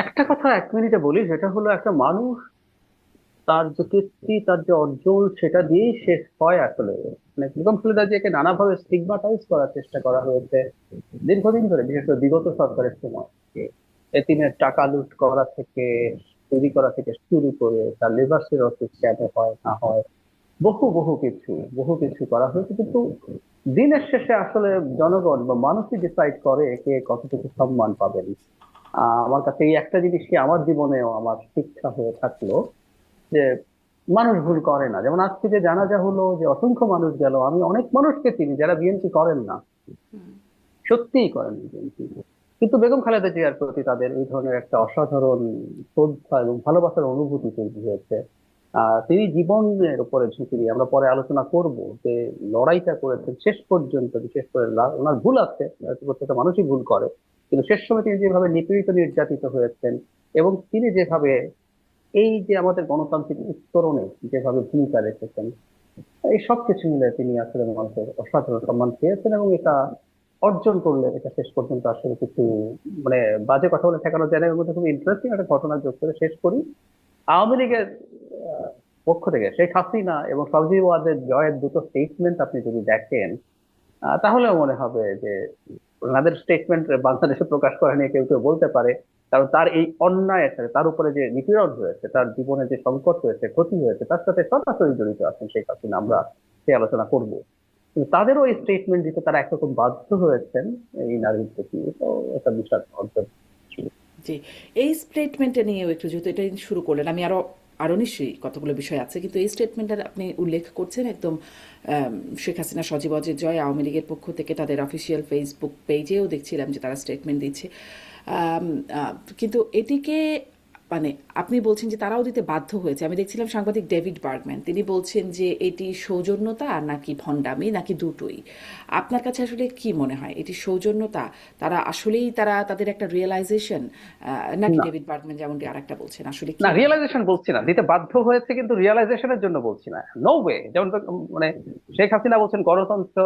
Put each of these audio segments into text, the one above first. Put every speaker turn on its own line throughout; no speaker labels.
একটা কথা 1 মিনিটে বলি, সেটা হলো একটা মানুষ তার যে কীর্তি, তার যে অর্জন, সেটা দিয়েই শেষ হয় আসলে। মানে বেগম খালেদা জিয়াকে নানাভাবে স্টিগমাটাইজ করার চেষ্টা করা হয়েছে দীর্ঘদিন ধরে, বিশেষ করে বিগত সরকারের সময়। এতিমের টাকা লুট করা থেকে, চুরি করা থেকে শুরু করে তার লিভার সিরোসিস কেন হয় না হয়, বহু বহু কিছু বহু কিছু করা হয়েছে। কিন্তু দিনের শেষে আসলে জনগণ বা মানুষই ডিসাইড করে কে কতটুকু সম্মান পাবেন। আমার কাছে এই একটা জিনিসই আমার জীবনেও আমার শিক্ষা হয়ে থাকলো, যে মানুষ ভুল করে না। যেমন আজ থেকে জানাজা হলো, যে অসংখ্য মানুষ গেল, আমি অনেক মানুষকে চিনি যারা বিএনপি করেন না, সত্যিই করেন বিএনপি, কিন্তু বেগম খালেদা জিয়ার প্রতি তাদের এই ধরনের একটা অসাধারণ শ্রদ্ধা এবং ভালোবাসার অনুভূতি তৈরি হয়েছে। তিনি জীবনের উপরে ঝুঁকি দিয়ে, আমরা পরে আলোচনা করব, যে লড়াইটা করেছেন শেষ পর্যন্ত। বিশেষ করে ওনার ভুল আছে, প্রত্যেকটা মানুষই ভুল করে, কিন্তু শেষ সময় তিনি যেভাবে নিপীড়িত নির্যাতিত হয়েছেন, এবং তিনি যেভাবে এই যে আমাদের গণতান্ত্রিক উত্তরণে যেভাবে ভূমিকা রেখেছেন, এই সব কিছু মিলে তিনি আসলে মানুষের অসাধারণ সম্মান পেয়েছেন। এবং এটা অর্জন করলে এটা শেষ পর্যন্ত আসলে কিছু, মানে বাজে কথা বলে ঠেকানো যায় না। এর মধ্যে খুব ইন্টারেস্টিং একটা ঘটনা যোগ করে শেষ করি। আওয়ামী লীগের আহ, পক্ষ থেকে শেখ হাসিনা এবং সজীব ওয়াজেদ জয়ের দুটো স্টেটমেন্ট আপনি যদি দেখেন, তাহলেও মনে হবে যে ওনাদের স্টেটমেন্ট বাংলাদেশে প্রকাশ করা নিয়ে কেউ কেউ বলতে পারে, কারণ তার এই অন্যায়ের সাথে, তার উপরে যে নিপীড়ন হয়েছে, তার জীবনে যে সংকট হয়েছে, ক্ষতি হয়েছে, তার সাথে সরাসরি জড়িত আছেন শেখ হাসিনা। আমরা সেই আলোচনা করব, কিন্তু তাদেরও এই স্টেটমেন্ট দিতে তারা একরকম বাধ্য হয়েছেন এই নারীর প্রতি। তো এটা বিশাল অর্জন ছিল।
জি, এই স্টেটমেন্টটা নিয়েও একটু, যেহেতু এটা শুরু করলেন, আমি আরো আরো নিশ্চয়ই কতগুলো বিষয় আছে, কিন্তু এই স্টেটমেন্টটা আপনি উল্লেখ করছেন একদম। শেখ হাসিনা সজীব অজয় জয় আওয়ামী লীগের পক্ষ থেকে তাদের অফিসিয়াল ফেসবুক পেজেও দেখছিলাম যে তারা স্টেটমেন্ট দিচ্ছে। আম, কিন্তু এটিকে মানে আপনি বলছেন যে তারাও দিতে বাধ্য হয়েছে। আমি দেখছিলাম সাংবাদিক ডেভিড বার্গম্যান, তিনি বলছেন যে এটি সৌজন্যতা নাকি ভণ্ডামি নাকি দুটোই। আপনার কাছে আসলে কি মনে হয়, এটি সৌজন্যতা, তারা আসলেই তারা তাদের একটা রিয়েলাইজেশন, নাকি
না,
ডেভিড বার্গম্যান যেমনটি আরেকটা বলছেন, আসলে
না
কি মনে হয়?
রিয়েলাইজেশন বলছি না, দিতে বাধ্য হয়েছে, কিন্তু রিয়েলাইজেশনের জন্য বলছি না। No way. যেমন মানে শেখ হাসিনা বলছেন গণতন্ত্র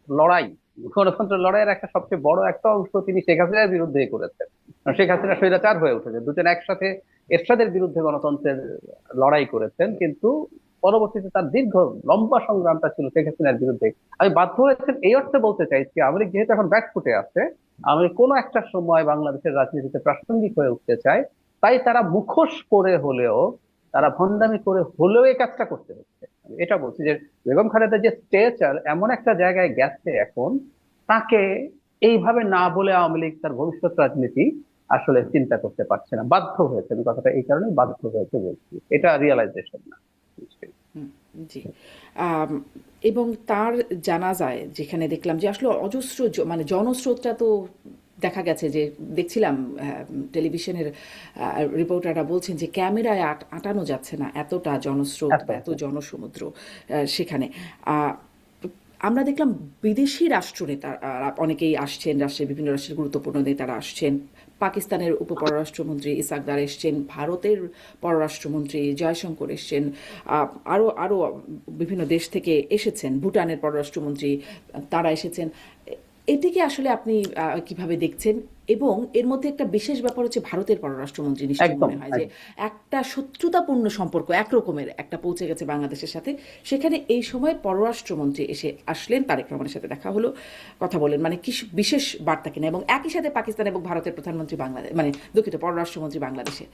লড়াই, গণতন্ত্র লড়াইয়ের একটা সবচেয়ে বড় একটা অংশ তিনি শেখ হাসিনার বিরুদ্ধেই করেছেন। কারণ শেখ হাসিনা স্বৈরাচার হয়ে উঠেছে, দুজন একসাথে এরশাদের বিরুদ্ধে গণতন্ত্রের লড়াই করেছেন, কিন্তু পরবর্তীতে তার দীর্ঘ লম্বা সংগ্রামটা ছিল শেখ হাসিনার বিরুদ্ধে। আমি বাধ্য হয়েছেন এই অর্থে বলতে চাইছি, আওয়ামী লীগ যেহেতু এখন ব্যাকফুটে আছে, আওয়ামী লীগ কোনো একটা সময় বাংলাদেশের রাজনীতিতে প্রাসঙ্গিক হয়ে উঠতে চায়, তাই তারা মুখোশ করে হলেও, তারা ভণ্ডামি করে হলেও এই কাজটা করতে হচ্ছে। আমি এটা বলছি যে বেগম খালেদা যে স্টেচার এমন একটা জায়গায় গেছে এখন, তাকে এইভাবে না বলে আওয়ামী লীগ তার ভবিষ্যৎ রাজনীতি আসলে চিন্তা করতে পারছে না, বাধ্য হয়েছে। আমি কথাটা এই কারণে বাধ্য হয়েছে বলছি, এটা রিয়েলাইজেশন না।
হুম, জি। আম, এবং তার জানাজায় যেখানে দেখলাম যে আসলে অজস্র মানে জনস্রোতটা তো দেখা গেছে যে, দেখছিলাম টেলিভিশনের রিপোর্টাররা বলছেন যে ক্যামেরায় আটানো যাচ্ছে না, এতটা জনস্রোত বা
আচ্ছা,
এত জনসমুদ্র সেখানে। আহ, আমরা দেখলাম বিদেশি রাষ্ট্রনেতা অনেকেই আসছেন, রাষ্ট্রের বিভিন্ন রাষ্ট্রের গুরুত্বপূর্ণ নেতারা আসছেন। পাকিস্তানের উপপররাষ্ট্রমন্ত্রী ইসাকদার এসছেন, ভারতের পররাষ্ট্রমন্ত্রী জয়শঙ্কর এসছেন, আরও আরও বিভিন্ন দেশ থেকে এসেছেন, ভুটানের পররাষ্ট্রমন্ত্রী তারা এসেছেন। এটিকে আসলে আপনি কিভাবে দেখছেন? এবং এর মধ্যে একটা বিশেষ ব্যাপার হচ্ছে ভারতের পররাষ্ট্রমন্ত্রী, নিশ্চয়ই
একদম
মনে হয় যে
একদম।
একটা শত্রুতাপূর্ণ সম্পর্ক একরকমের একটা পৌঁছে গেছে বাংলাদেশের সাথে। সেখানে এই সময় পররাষ্ট্রমন্ত্রী এসে আসলেন, তারেক রহমানের সাথে দেখা হলো, কথা বলেন, মানে কি বিশেষ বার্তা কিনা, এবং একই সাথে পাকিস্তান এবং ভারতের প্রধানমন্ত্রী বাংলাদেশ, মানে দুঃখিত, পররাষ্ট্রমন্ত্রী বাংলাদেশে।